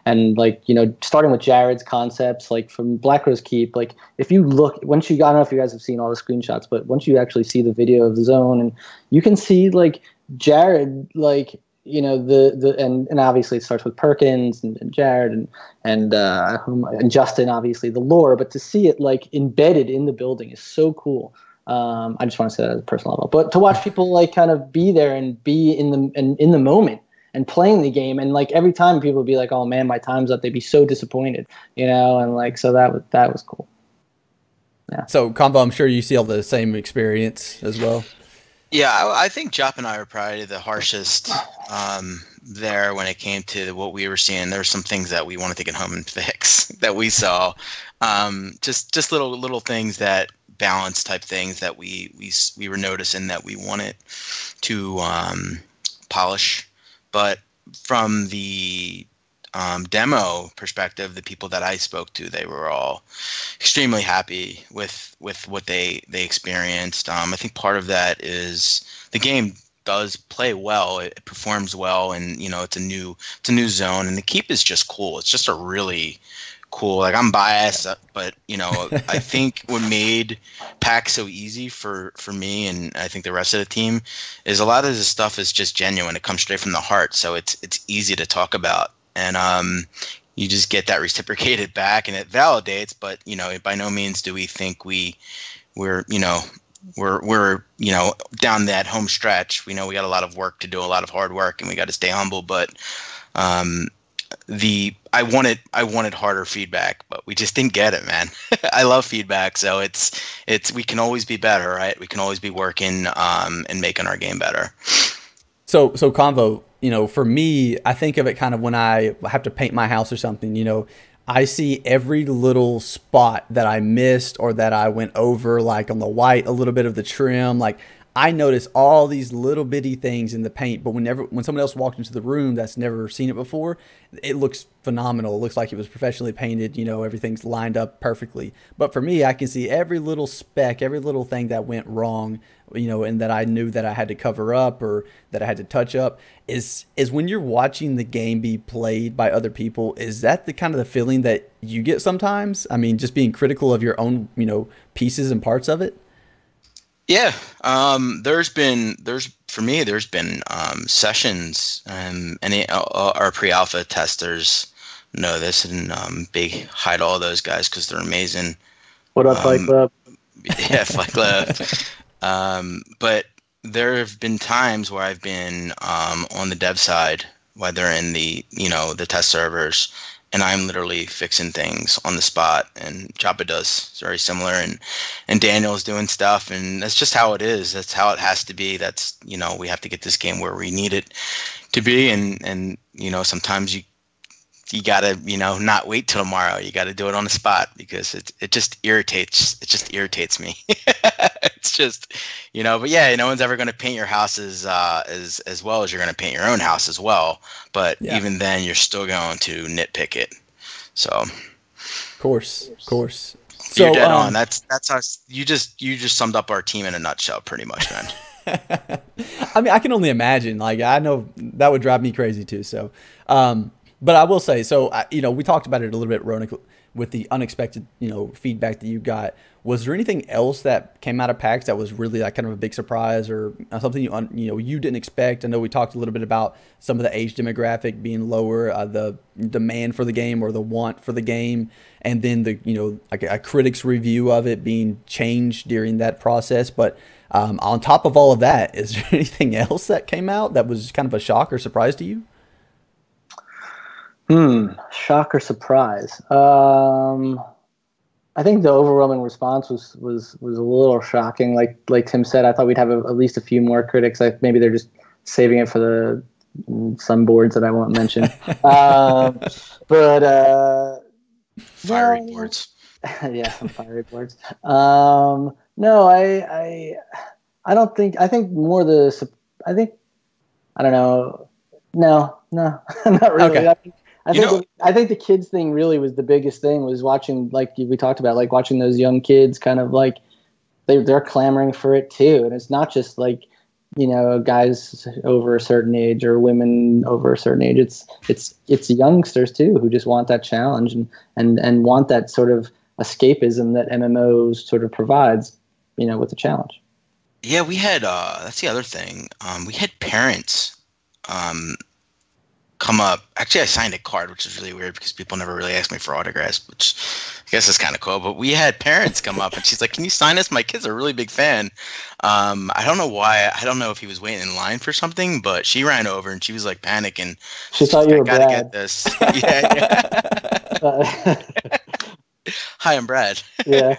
Speaker 3: and like, starting with Jared's concepts, like from Black Rose Keep, like if you look, I don't know if you guys have seen all the screenshots, but once you actually see the video of the zone and you can see like Jared, like, and obviously it starts with Perkins and Jared and Justin, obviously the lore, but to see it like embedded in the building is so cool. I just want to say that at a personal level, but to watch people like kind of be there and be in the moment and playing the game, and like every time people would be like, "Oh man, my time's up," they'd be so disappointed, and like so that was cool. Yeah.
Speaker 1: So Convo, I'm sure you see all the same experience as well.
Speaker 2: Yeah, I think Jop and I were probably the harshest there when it came to what we were seeing. There were some things that we wanted to get home and fix that we saw. Just little things, that balance type things that we were noticing that we wanted to polish. But from the demo perspective, the people that I spoke to, they were all extremely happy with what they experienced. I think part of that is the game does play well, it performs well, and it's a new zone, and the keep is just cool. It's just a really cool, like, I'm biased, but I think what made PAX so easy for me, and I think the rest of the team, is a lot of this stuff is just genuine. It comes straight from the heart, so it's easy to talk about. And you just get that reciprocated back, and it validates. But by no means do we think we're down that home stretch. We know we got a lot of work to do, a lot of hard work, and we got to stay humble. But I wanted harder feedback, but we just didn't get it, man. I love feedback, so it's we can always be better, right? We can always be working and making our game better.
Speaker 1: So Convo, for me, I think of it kind of when I have to paint my house or something, I see every little spot that I missed or that I went over, like on the white, a little bit of the trim. Like I notice all these little bitty things in the paint, but when someone else walked into the room that's never seen it before, it looks phenomenal. It looks like it was professionally painted, everything's lined up perfectly. But for me, I can see every little speck, every little thing that went wrong, and that I knew that I had to cover up or that I had to touch up. Is when you're watching the game be played by other people, is that the kind of the feeling that you get sometimes? I mean, just being critical of your own, pieces and parts of it?
Speaker 2: Yeah, there's been sessions, and our pre-alpha testers know this, and big hi to all those guys because they're amazing.
Speaker 3: What up, Fight Club?
Speaker 2: Yeah, Fight Club. But there have been times where I've been on the dev side, whether in the test servers, and I'm literally fixing things on the spot, and Joppa does. It's very similar, and Daniel's doing stuff, and that's just how it is. That's how it has to be. That's, we have to get this game where we need it to be, and sometimes you gotta, not wait till tomorrow. You gotta do it on the spot because it just irritates me. It's just, but yeah, no one's ever going to paint your house as well as you're going to paint your own house as well. But even then, you're still going to nitpick it. So,
Speaker 1: of course.
Speaker 2: So you're dead on. That's how you just summed up our team in a nutshell, pretty much, man.
Speaker 1: I mean, I can only imagine. Like, I know that would drive me crazy too. So, but I will say, so we talked about it a little bit, Roenick, with the unexpected, feedback that you got. Was there anything else that came out of PAX that was really like kind of a big surprise, or something you didn't expect? I know we talked a little bit about some of the age demographic being lower, the demand for the game or the want for the game, and then the like a critic's review of it being changed during that process. But on top of all of that, is there anything else that came out that was kind of a shock or surprise to you?
Speaker 3: Shock or surprise? I think the overwhelming response was a little shocking. Like Tim said, I thought we'd have at least a few more critics. Like maybe they're just saving it for some boards that I won't mention.
Speaker 2: Fiery boards.
Speaker 3: Yeah, some fiery boards. No, I don't think. I think more I don't know. No, not really.
Speaker 1: Okay.
Speaker 3: I think the kids thing really was the biggest thing, was watching, like we talked about, like watching those young kids kind of like they're clamoring for it too. And it's not just like, guys over a certain age or women over a certain age. It's youngsters too who just want that challenge and want that sort of escapism that MMOs sort of provides, with the challenge.
Speaker 2: Yeah, we had that's the other thing. We had parents come up. Actually, I signed a card, which is really weird because people never really ask me for autographs, which I guess is kind of cool. But we had parents come up, and she's like, "Can you sign this? My kid's a really big fan." I don't know why. I don't know if he was waiting in line for something, but she ran over and she was like panicking.
Speaker 3: She thought you were
Speaker 2: Brad. I gotta
Speaker 3: Brad.
Speaker 2: get this. Yeah. Hi, I'm Brad.
Speaker 3: Yeah.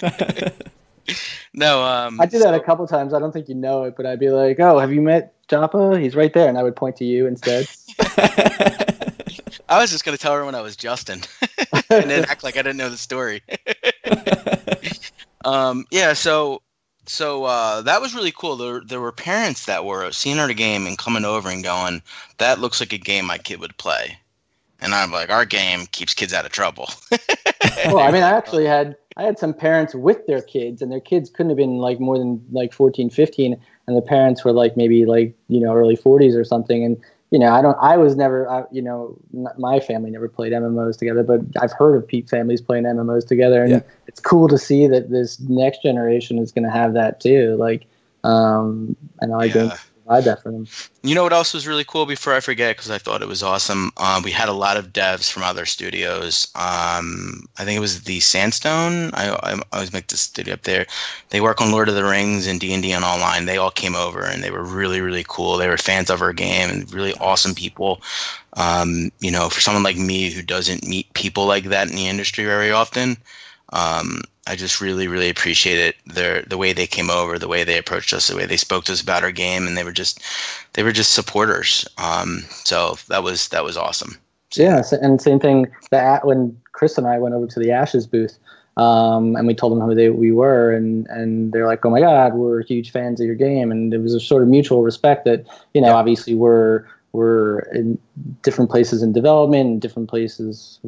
Speaker 2: No,
Speaker 3: I did that a couple times. I don't think you know it, but I'd be like, "Oh, have you met Joppa? He's right there," and I would point to you instead.
Speaker 2: I was just gonna tell her when I was Justin, and then act like I didn't know the story. Yeah, so that was really cool. There were parents that were seeing our game and coming over and going, "That looks like a game my kid would play," and I'm like, "Our game keeps kids out of trouble."
Speaker 3: Well, I mean, I had some parents with their kids, and their kids couldn't have been like more than like 14, 15, and the parents were like maybe like early 40s or something. And my family never played MMOs together, but I've heard of families playing MMOs together, and it's cool to see that this next generation is going to have that too. Like, and I can provide that for them.
Speaker 2: You know what else was really cool before I forget, because I thought it was awesome? We had a lot of devs from other studios. I think it was the Sandstone. I always make this studio up there. They work on Lord of the Rings and D&D and online. They all came over and they were really, really cool. They were fans of our game and really awesome people. For someone like me who doesn't meet people like that in the industry very often, I just really, really appreciated the way they came over, the way they approached us, the way they spoke to us about our game, and they were just supporters. So that was awesome.
Speaker 3: Yeah, and same thing that when Chris and I went over to the Ashes booth, and we told them who we were, and they're like, "Oh my God, we're huge fans of your game," and it was a sort of mutual respect that obviously we're in different places in development, and different places,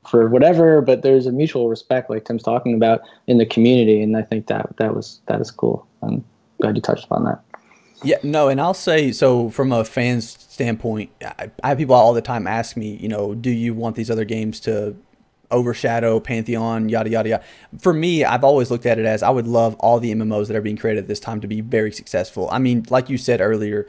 Speaker 3: for whatever, but there's a mutual respect, like Tim's talking about, in the community, and I think that is cool. I'm glad you touched upon that.
Speaker 1: Yeah, no, and I'll say, so from a fan's standpoint, I have people all the time ask me, do you want these other games to overshadow Pantheon, yada, yada, yada. For me, I've always looked at it as I would love all the MMOs that are being created at this time to be very successful. I mean, like you said earlier,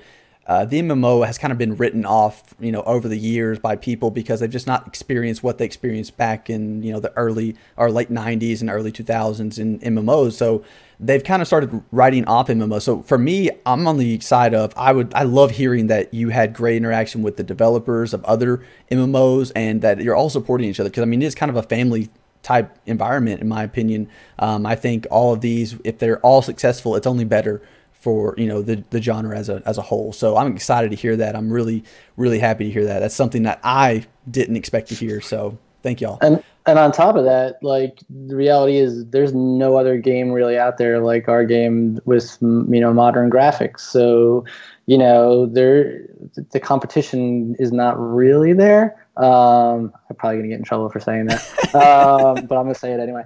Speaker 1: the MMO has kind of been written off, over the years by people because they've just not experienced what they experienced back in, the early or late 90s and early 2000s in MMOs. So they've kind of started writing off MMOs. So for me, I'm on the side of I love hearing that you had great interaction with the developers of other MMOs and that you're all supporting each other. Because I mean, it's kind of a family type environment, in my opinion. I think all of these, if they're all successful, it's only better for the genre as a whole. So I'm excited to hear that. I'm really, really happy to hear that. That's something that I didn't expect to hear. So thank y'all.
Speaker 3: And And on top of that, like the reality is, there's no other game really out there like our game with modern graphics. So, the competition is not really there. I'm probably gonna get in trouble for saying that, but I'm gonna say it anyway.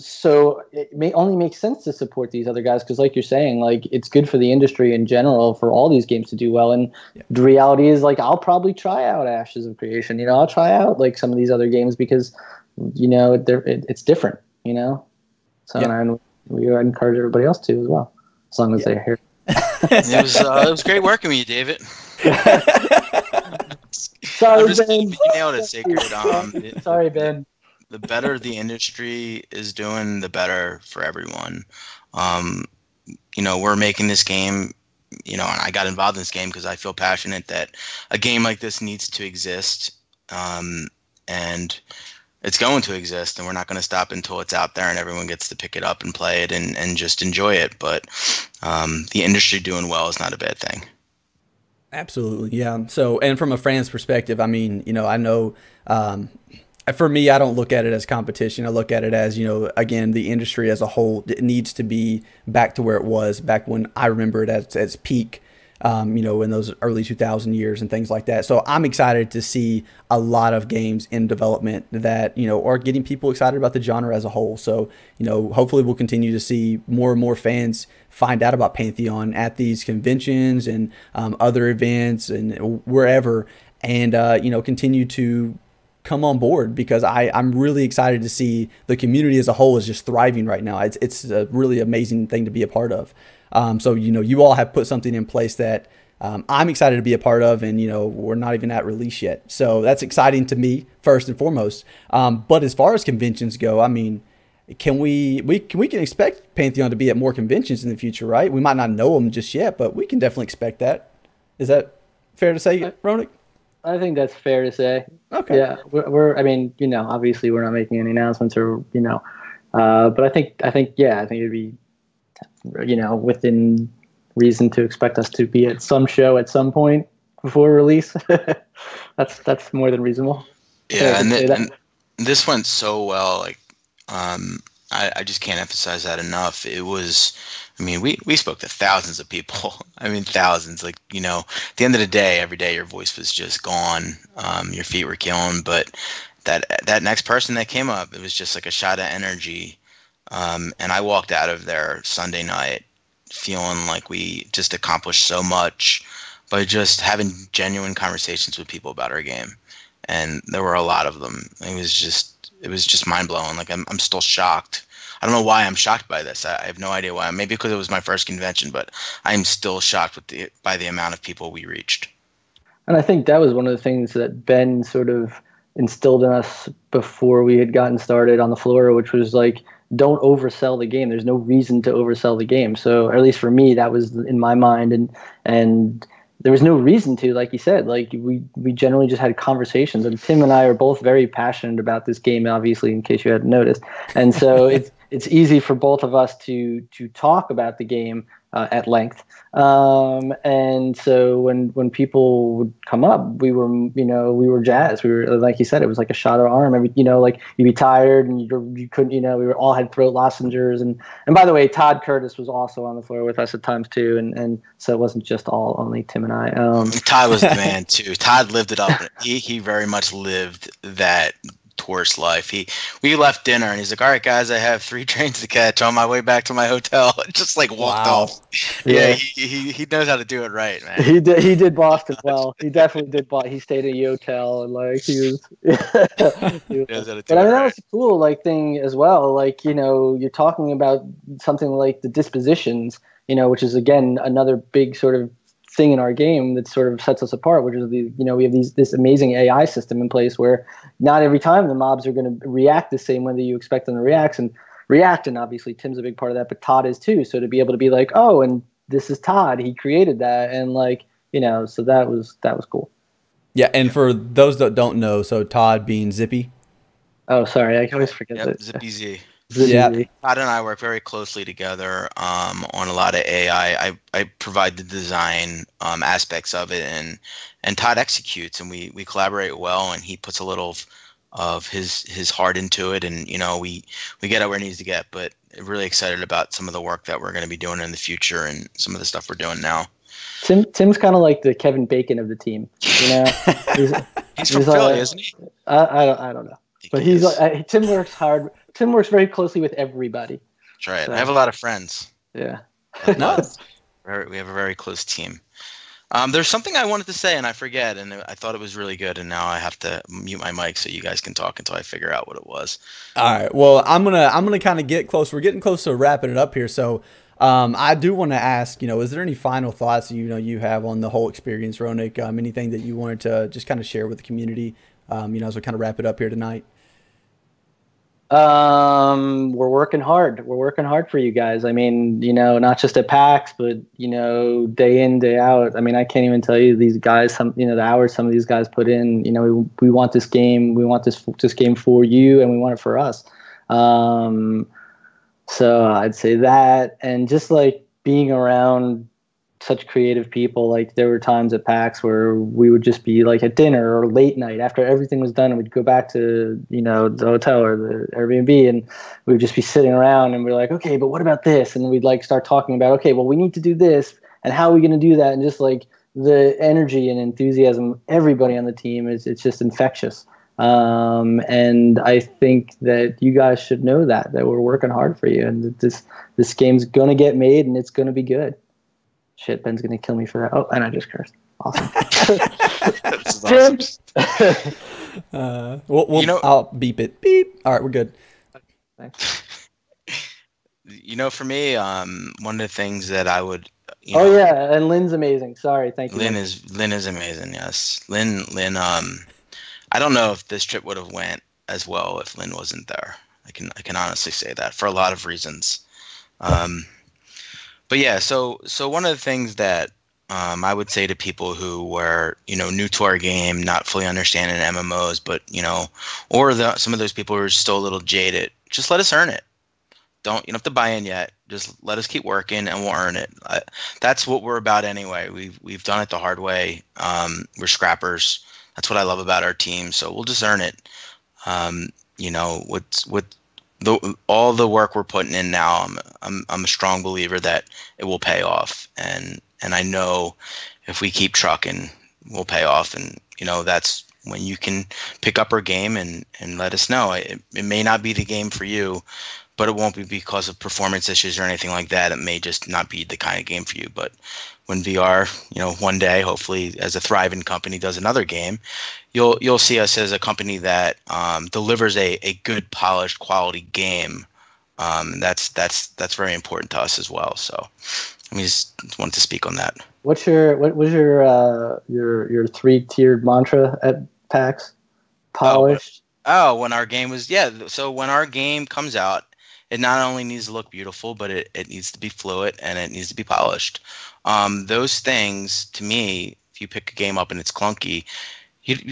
Speaker 3: So it may only make sense to support these other guys because, like you're saying, like it's good for the industry in general for all these games to do well. And the reality is, like, I'll probably try out Ashes of Creation. I'll try out like some of these other games because it's different. So and we encourage everybody else to as well, as long as they're here.
Speaker 2: It was great working with you, David.
Speaker 3: Sorry, Ben.
Speaker 2: You nailed it, Saicred.
Speaker 3: Sorry, Ben.
Speaker 2: The better the industry is doing, the better for everyone. We're making this game, and I got involved in this game because I feel passionate that a game like this needs to exist, and it's going to exist, and we're not going to stop until it's out there and everyone gets to pick it up and play it and just enjoy it. But the industry doing well is not a bad thing.
Speaker 1: Absolutely, yeah. So, and from a fan's perspective, I mean, I know, for me, I don't look at it as competition. I look at it as, again, the industry as a whole, it needs to be back to where it was back when I remember it as peak, in those early 2000 years and things like that. So I'm excited to see a lot of games in development that, are getting people excited about the genre as a whole. So, hopefully we'll continue to see more and more fans find out about Pantheon at these conventions and other events and wherever, and, continue to come on board because I'm really excited to see the community as a whole is just thriving right now. It's a really amazing thing to be a part of. So, you all have put something in place that I'm excited to be a part of, and, we're not even at release yet. So that's exciting to me, first and foremost. But as far as conventions go, I mean, can we can expect Pantheon to be at more conventions in the future, right? We might not know them just yet, but we can definitely expect that. Is that fair to say, Roenick?
Speaker 3: I think that's fair to say.
Speaker 1: Okay.
Speaker 3: Yeah, I mean, obviously we're not making any announcements or, but I think it'd be, within reason to expect us to be at some show at some point before release. That's more than reasonable.
Speaker 2: Yeah, and this went so well. Like, I just can't emphasize that enough. It was, I mean, we spoke to thousands of people. I mean, thousands. Like, at the end of the day, every day your voice was just gone. Your feet were killing. But that next person that came up, it was just like a shot of energy. And I walked out of there Sunday night feeling like we just accomplished so much by just having genuine conversations with people about our game. And there were a lot of them. It was just mind blowing. Like, I'm still shocked. I don't know why I'm shocked by this. I have no idea why. Maybe because it was my first convention, but I'm still shocked by the amount of people we reached.
Speaker 3: And I think that was one of the things that Ben sort of instilled in us before we had gotten started on the floor, which was like, don't oversell the game. There's no reason to oversell the game. So, or at least for me, that was in my mind, and there was no reason to, like you said. Like, we generally just had conversations, and Tim and I are both very passionate about this game, obviously, in case you hadn't noticed. And so it's easy for both of us to talk about the game at length. And so when people would come up, we were jazzed. We were, like you said, it was like a shot of arm. Like, you'd be tired and you couldn't, we were all had throat lozenges. And by the way, Todd Curtis was also on the floor with us at times too. And so it wasn't just only Tim and I.
Speaker 2: Todd was the man too. Todd lived it up. He very much lived that tourist life. We left dinner and he's like, all right guys, I have 3 trains to catch on my way back to my hotel. Just like walked off. Yeah, he knows how to do it right, man.
Speaker 3: He did Boston well. He definitely did. He stayed at a hotel and like he was but I mean, that was a cool like thing as well. Like, you're talking about something like the dispositions, which is again another big sort of thing in our game that sort of sets us apart, which is we have this amazing AI system in place where not every time the mobs are going to react the same way that you expect them to react, and obviously Tim's a big part of that, but Todd is too. So to be able to be like, oh, and this is Todd, he created that, and like, so that was cool.
Speaker 1: Yeah, and for those that don't know, so Todd being Zippy.
Speaker 3: Oh, sorry, I always forget that.
Speaker 2: Zippy Z.
Speaker 1: Yeah.
Speaker 2: Todd and I work very closely together on a lot of AI. I provide the design aspects of it, and Todd executes, and we collaborate well, and he puts a little his heart into it, and we get it where it needs to get. But really excited about some of the work that we're going to be doing in the future and some of the stuff we're doing now.
Speaker 3: Tim's kind of like the Kevin Bacon of the team,
Speaker 2: He's from Philly, isn't he?
Speaker 3: I don't know, but he's like, Tim works hard. Tim works very closely with everybody.
Speaker 2: That's right.
Speaker 3: So,
Speaker 2: I have a lot of friends.
Speaker 3: Yeah.
Speaker 2: Nice. We have a very close team. There's something I wanted to say and I forget, and I thought it was really good, and now I have to mute my mic so you guys can talk until I figure out what it was.
Speaker 1: All right. Well, I'm gonna kind of get close. We're getting close to wrapping it up here. So, I do want to ask, is there any final thoughts you have on the whole experience, Roenick? Anything that you wanted to just kind of share with the community, as we kind of wrap it up here tonight?
Speaker 3: We're working hard. We're working hard for you guys. I mean, not just at PAX, but day in, day out. I mean, I can't even tell you these guys, the hours some of these guys put in. We want this game. We want this game for you, and we want it for us. So I'd say that, and just like being around such creative people. Like there were times at PAX where we would just be like at dinner or late night after everything was done, and we'd go back to the hotel or the Airbnb, and we would just be sitting around and we're like, okay, but what about this? And we'd like start talking about, okay, well, we need to do this, and how are we going to do that? And just like the energy and enthusiasm, everybody on the team it's just infectious. And I think that you guys should know that we're working hard for you, and that this game's gonna get made and it's gonna be good. Shit, Ben's gonna kill me for that. Oh, and I just cursed. Awesome.
Speaker 2: That's awesome.
Speaker 1: I'll beep it. Beep. All right, we're good.
Speaker 3: Thanks.
Speaker 2: For me, one of the things that I would.
Speaker 3: Yeah, and Lynn's amazing. Sorry, thank you.
Speaker 2: Lynn is amazing. Yes, Lynn. I don't know if this trip would have went as well if Lynn wasn't there. I can honestly say that for a lot of reasons. But yeah, so one of the things that I would say to people who were new to our game, not fully understanding MMOs, but or some of those people who are still a little jaded, just let us earn it. You don't have to buy in yet. Just let us keep working and we'll earn it. That's what we're about anyway. We've done it the hard way. We're scrappers. That's what I love about our team. So we'll just earn it. With all the work we're putting in now, I'm a strong believer that it will pay off. And I know if we keep trucking, we'll pay off. And that's when you can pick up our game and let us know. It may not be the game for you, but it won't be because of performance issues or anything like that. It may just not be the kind of game for you. But when VR, one day, hopefully, as a thriving company does another game, you'll see us as a company that delivers a good, polished, quality game. That's very important to us as well. So, I just wanted to speak on that.
Speaker 3: What was your 3-tiered mantra at PAX? Polished.
Speaker 2: When our game was So when our game comes out, it not only needs to look beautiful, but it needs to be fluid and it needs to be polished. Those things, to me, if you pick a game up and it's clunky,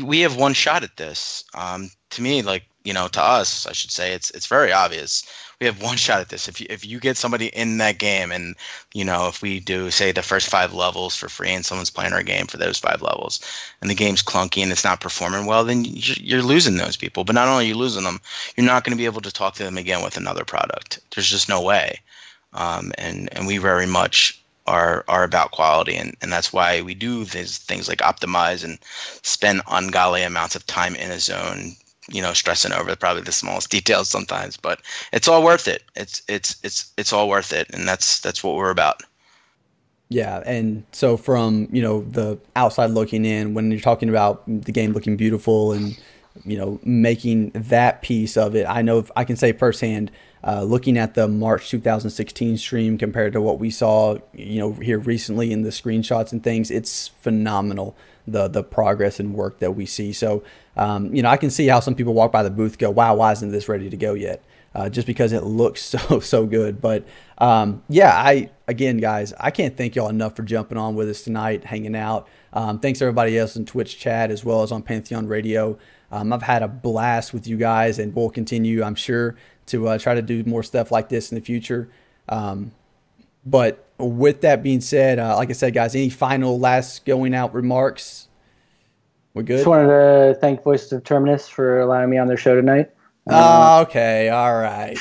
Speaker 2: we have one shot at this. To me, to us, I should say, it's very obvious. We have one shot at this. If you get somebody in that game, and if we do say the first 5 levels for free, and someone's playing our game for those 5 levels, and the game's clunky and it's not performing well, then you're losing those people. But not only are you losing them, you're not going to be able to talk to them again with another product. There's just no way. And we very much are about quality, and that's why we do these things like optimize and spend ungodly amounts of time in a zone, stressing over probably the smallest details sometimes, but it's all worth it. It's all worth it, and that's what we're about.
Speaker 1: Yeah, and so from the outside looking in, when you're talking about the game looking beautiful and making that piece of it, I know I can say firsthand, looking at the March 2016 stream compared to what we saw here recently in the screenshots and things, it's phenomenal, the progress and work that we see. So I can see how some people walk by the booth, go, wow, why isn't this ready to go yet? Just because it looks so good. But again, guys, I can't thank y'all enough for jumping on with us tonight, hanging out. Thanks to everybody else in Twitch chat as well as on Pantheon Radio. I've had a blast with you guys, and we'll continue, I'm sure, to try to do more stuff like this in the future. But with that being said, like I said, guys, any final last going out remarks? We're good.
Speaker 3: Just wanted to thank Voices of Terminus for allowing me on their show tonight.
Speaker 1: Okay, all right.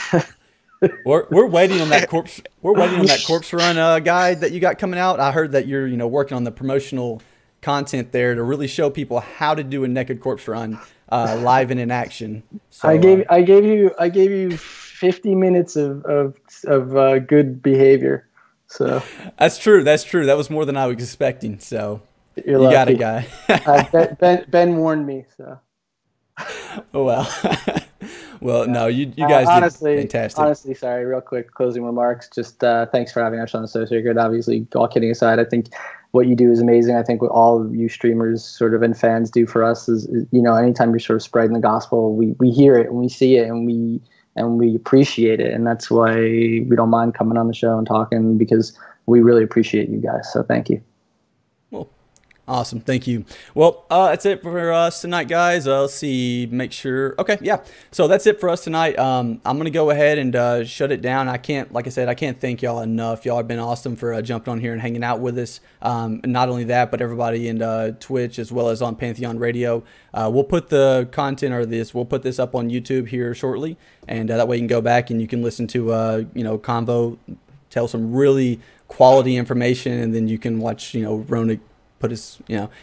Speaker 1: We're waiting on that corpse. We're waiting on that corpse run guide that you got coming out. I heard that you're working on the promotional content there to really show people how to do a naked corpse run live and in action. So,
Speaker 3: I gave you 50 minutes of good behavior. So
Speaker 1: that's true. That's true. That was more than I was expecting. So
Speaker 3: you
Speaker 1: got it, guy.
Speaker 3: Ben warned me. So
Speaker 1: oh well. Well, no, you guys did fantastic.
Speaker 3: Honestly, sorry, real quick closing remarks. Just thanks for having us on the Saicred. Obviously, all kidding aside, I think what you do is amazing. I think what all of you streamers sort of and fans do for us is anytime you're sort of spreading the gospel, we hear it and we see it and we appreciate it, and that's why we don't mind coming on the show and talking, because we really appreciate you guys. So thank you.
Speaker 1: Well, awesome. Thank you. Well, that's it for us tonight, guys. Let's see, make sure. Okay, yeah. So that's it for us tonight. I'm going to go ahead and shut it down. Like I said, I can't thank y'all enough. Y'all have been awesome for jumping on here and hanging out with us. And not only that, but everybody in Twitch as well as on Pantheon Radio. We'll put the content we'll put this up on YouTube here shortly. And that way you can go back and you can listen to, Convo tell some really quality information. And then you can watch, Roenick put his,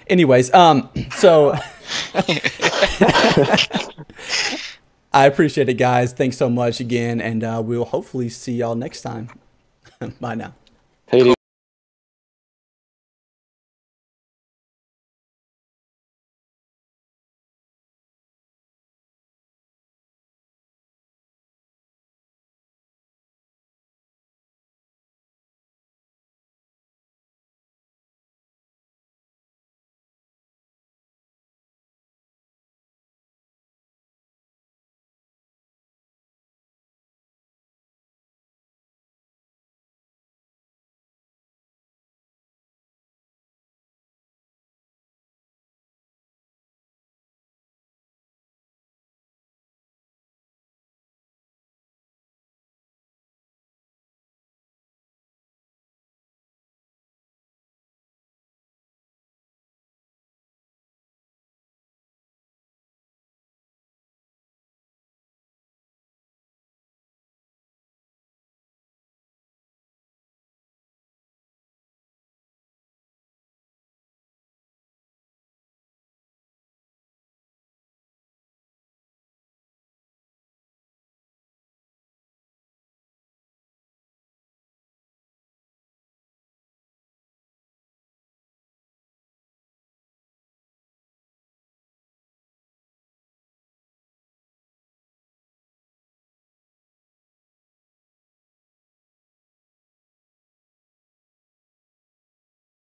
Speaker 1: anyways, so I appreciate it, guys. Thanks so much again, and we'll hopefully see y'all next time. Bye now.